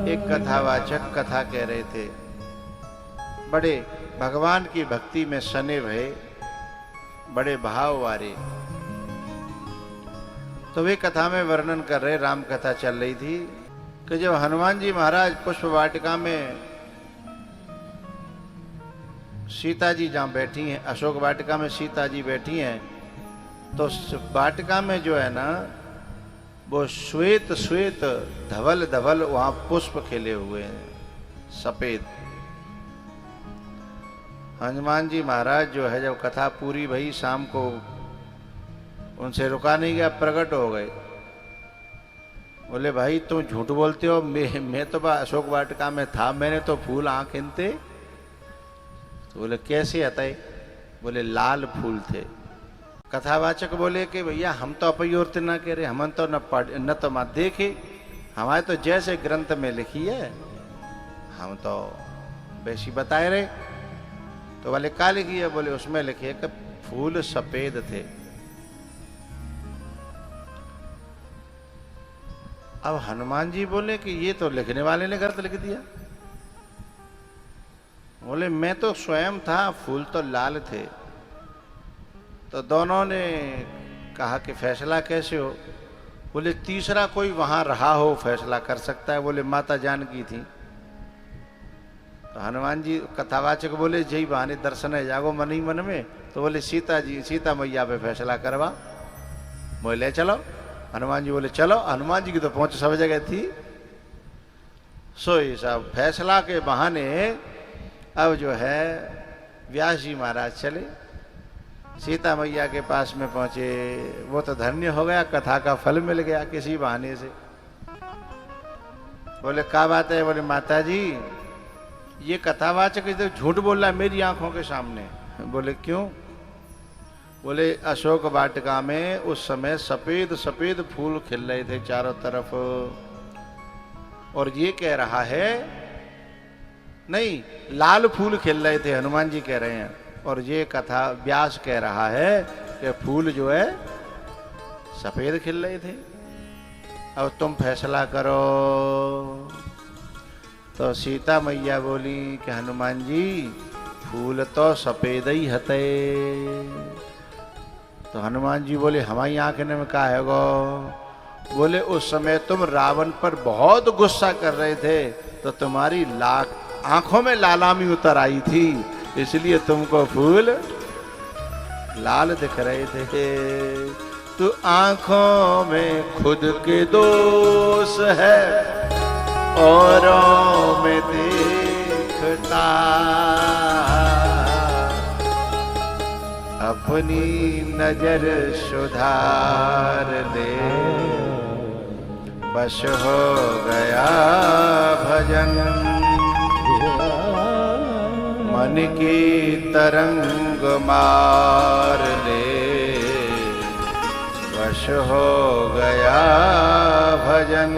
एक कथावाचक कथा कह रहे थे, बड़े भगवान की भक्ति में सने भये, बड़े भाव वारे। तो वे कथा में वर्णन कर रहे, राम कथा चल रही थी कि जब हनुमान जी महाराज पुष्प वाटिका में सीता जी जहां बैठी हैं, अशोक वाटिका में सीता जी बैठी हैं, तो वाटिका में जो है ना वो श्वेत श्वेत धवल धवल वहां पुष्प खिले हुए हैं, सफेद। हनुमान जी महाराज जो है जब कथा पूरी भई शाम को, उनसे रुका नहीं गया, प्रकट हो गए। बोले भाई तुम झूठ बोलते हो, मैं तो अशोक वाटिका में था, मैंने तो फूल आंख इनते। तो बोले कैसे हताए? बोले लाल फूल थे। कथावाचक बोले कि भैया हम तो अपनी ओर ना कह रहे, हम तो न तो मत देखे, हमारे तो जैसे ग्रंथ में लिखी है हम तो वैसी बताए रहे। तो बोले क्या लिखी है? बोले उसमें लिखी है कि फूल सफेद थे। अब हनुमान जी बोले कि ये तो लिखने वाले ने गलत लिख दिया। बोले मैं तो स्वयं था, फूल तो लाल थे। तो दोनों ने कहा कि फैसला कैसे हो? बोले तीसरा कोई वहां रहा हो फैसला कर सकता है। बोले माता जानकी थी। तो हनुमान जी कथावाचक बोले जय बहाने दर्शन है जागो मन ही मन में। तो बोले सीता मैया पे फैसला करवा। बोले चलो। हनुमान जी बोले चलो। हनुमान जी की तो पहुंच सब जगह थी। सो ये सब फैसला के बहाने अब जो है व्यास जी महाराज चले, सीता मैया के पास में पहुंचे। वो तो धन्य हो गया, कथा का फल मिल गया किसी बहाने से। बोले क्या बात है? बोले माता जी ये कथावाचक तो झूठ बोल रहा है मेरी आंखों के सामने। बोले क्यों? बोले अशोक वाटिका में उस समय सफेद सफेद फूल खिल रहे थे चारों तरफ, और ये कह रहा है नहीं लाल फूल खिल रहे थे, हनुमान जी कह रहे हैं, और ये कथा व्यास कह रहा है कि फूल जो है सफेद खिल रहे थे। अब तुम फैसला करो। तो सीता मैया बोली कि हनुमान जी फूल तो सफेद ही हते। तो हनुमान जी बोले हमारी आंखने में क्या है गो? बोले उस समय तुम रावण पर बहुत गुस्सा कर रहे थे, तो तुम्हारी आंखों में लालामी उतर आई थी, इसलिए तुमको फूल लाल दिख रहे थे। तू आंखों में खुद के दोष है, औरों में देखता, अपनी नजर सुधार ले, बस हो गया भजन, मन की तरंग मार ले, वश हो गया भजन।